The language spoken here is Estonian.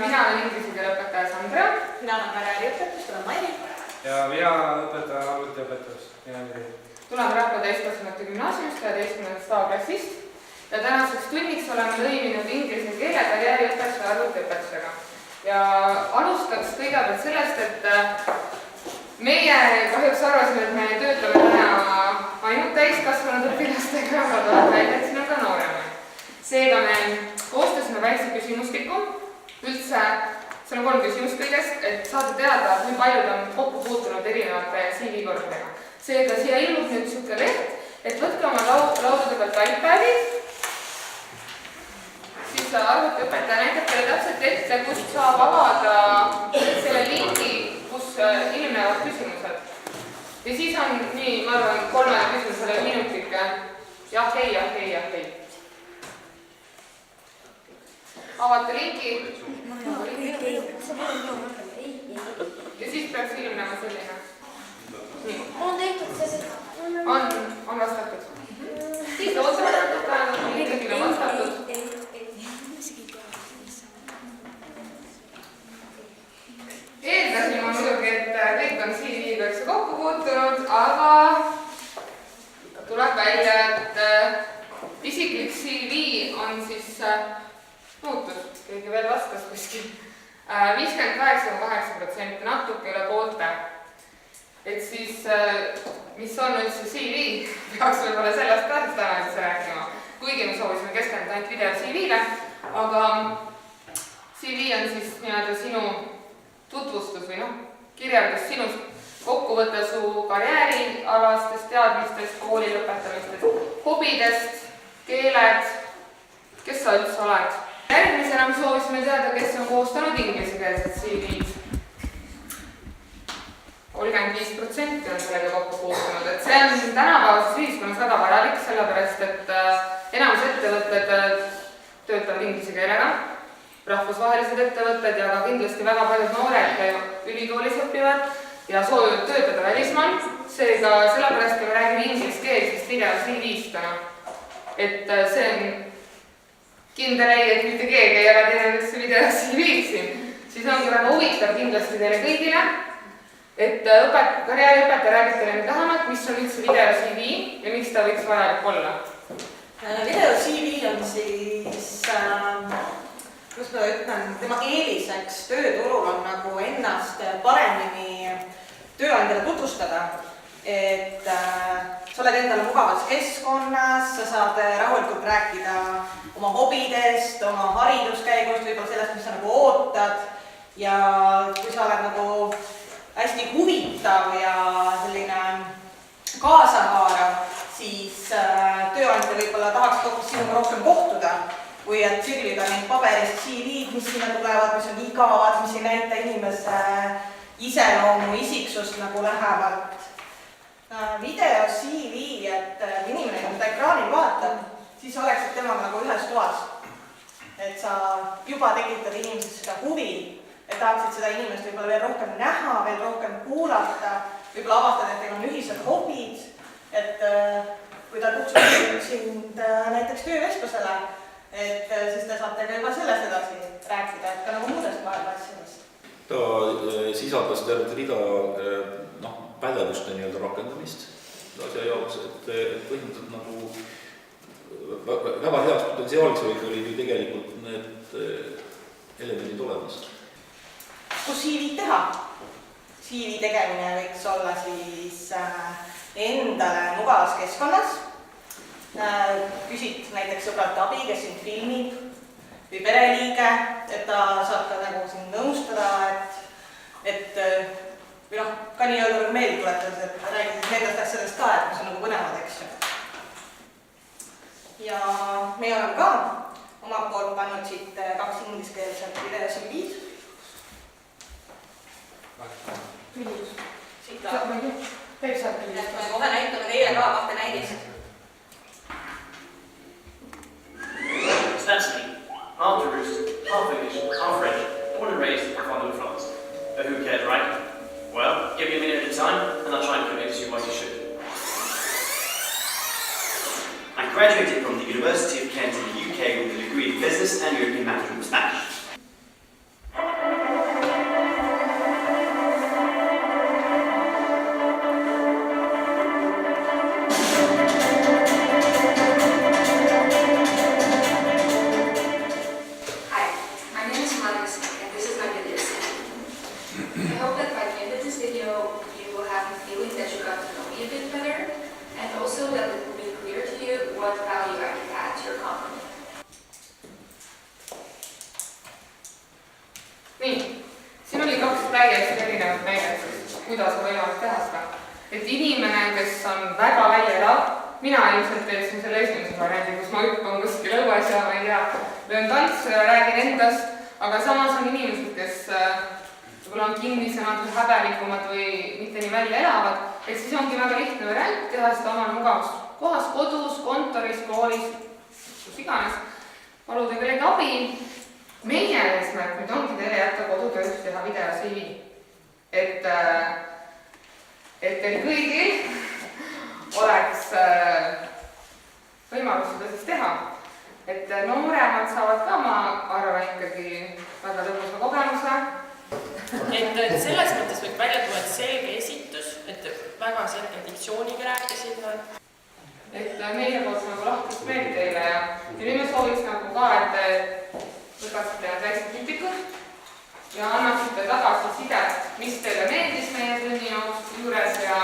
Mina olen inglise keele õpetaja Sandra. Mina olen karjääriõpetus, olen Mairi. Ja mina õpetaja arvutiõpetus. Tulen Rapla täiskasvanute gümnaasiumist 11. A-klassist ja tänaseks tunniks oleme lõiminud inglise keele karjääriõpetuse ja arvutiõpetusega. Ja alustaks kõigepealt sellest, et meie kahjuks arvasime, et me töötame täna ainult täiskasvanud õpilastega, aga tuleb välja, et siin on ka nooremaid. Seega me koostasime väikse küsimustiku. Üldse, seal on 3 küsimust kõigest, et saada teada, kui paljud on kokku puutunud erinevate CV-kordadega. Seega siia ilmub nüüd siuke leht, et võtke oma laudade pealt iPadid, siis arvutiõpetaja näitab teile täpselt ette, kust saab avada selle lingi, kus ilmnevad küsimused. Ja siis on nii, ma arvan, 3 küsimusele minutike. Jah, ei. Avate linki. Ja siis peaks ilmnema selline. On tehtud see? On vastatud. Siis otsustatud, kõigil on vastatud. Eeldasin ma muidugi, et kõik on CV-ga kokku puutunud, aga tuleb välja, et isiklik CV on siis muutus, keegi veel vastas kuskil, 58,8%, natuke üle poolte. Et siis, mis on üldse CV, peaks võib-olla sellest ka täna üldse rääkima, kuigi me soovisime keskenduda ainult video CV-le, aga CV on siis nii-öelda sinu tutvustus või kirjeldus sinust, kokkuvõte su karjäärialastest teadmistest, kooli lõpetamistest, hobidest, keeled, kes sa üldse oled. Järgmisena me soovisime teada, kes on koostanud inglisekeelset CV-d. 35% on sellega kokku puutunud, et see on tänapäevases ühiskonnas väga vajalik, sellepärast et enamus ettevõtted töötavad inglise keelega, rahvusvahelised ettevõtted ja ka kindlasti väga paljud noored ülikoolis õpivad ja soovivad töötada välismaal, seega sellepärast me räägime ingliskeelsest video CV-st täna. Et see on kindel ei, et mitte keegi ei ole teinud üldse video CV-d siin, siis ongi väga huvitav kindlasti teile kõigile, et karjääriõpetaja räägib teile nüüd lähemalt, mis on üldse video CV ja miks ta võiks vajalik olla. Video CV on siis, kuidas ma ütlen, tema eeliseks tööturul on nagu ennast paremini tööandjale tutvustada, et sa oled endale mugavas keskkonnas, sa saad rahulikult rääkida oma hobidest, oma hariduskäigust, võib-olla sellest, mis sa nagu ootad ja kui sa oled nagu hästi huvitav ja selline kaasahaarav, siis tööandja võib-olla tahaks sinuga rohkem kohtuda, kui et sirlida neid paberist CV-d, mis sinna tulevad, mis on igavad, mis ei näita inimese iseloomu, isiksust nagu lähevalt. Video CV, et inimene, kui ta ekraanil vaatab, siis oleksid temaga nagu ühes toas. Et sa juba tekitad inimesest seda huvi, et tahaksid seda inimest võib-olla veel rohkem näha, veel rohkem kuulata, võib-olla avastada, et teil on ühised hobid, et kui ta kutsub sind näiteks töövestlusele, et siis te saate ka juba sellest edasi rääkida, et ka nagu muudest maailma asjadest. Ta sisaldas terve rida pädevuste nii-öelda rakendamist asja jaoks, et põhimõtteliselt nagu väga heaks potentsiaaliks olid ju tegelikult need elemendid olemas. Kus CV teha? CV tegemine võiks olla siis endale mugavas keskkonnas. Küsid näiteks sõbralt abi, kes sind filmib või pereliige, et ta saab ka nagu sind nõustada, et või ka nii-öelda meelde tuletas, et räägid nendest asjadest ka, et mis on nagu põnevad, eks ju. Ja me oleme ka omalt poolt pannud siit 2 ingliskeelset video CV-d. Küljus. Siit saab ma kohe näitame teile ka 2 näidist. That's me. Half Jerusalem, half English, half French, born and raised in Fondle, France. But who cares, right? Well, give me a minute at a time and I'll try and convince you what you should. I graduated from the University of Kent in the UK with a degree in Business and European Management with Spanish. kuidas on võimalik teha seda. Et inimene, kes on väga välja elav, mina ilmselt teeksin selle esimese variandi, kus ma hüppan kuskil õues ja ma ei tea, löön tantsu ja räägin endast, aga samas on inimesed, kes võib-olla on kinnisemad või häbelikumad või mitte nii välja elavad, et siis ongi väga lihtne variant teha seda oma mugavuskohas, kodus, kontoris, koolis, kus iganes, paluda kellegi abi. Meie eesmärk nüüd ongi teile jätta kodutööks teha video CV, et teil kõigil oleks võimalus seda siis teha. Et nooremad saavad ka, ma arvan, ikkagi väga lõbusa kogemuse. Et selles mõttes võib välja tuua, et selge esitus, et väga selge diktsiooniga rääkisid nad. Et meie poolt nagu lahtist meelde teile ja nüüd me sooviks nagu ka, et te võtaksite need väiksed kütikud ja annaksite tagasisidet, mis teile meeldis meie tunni juures ja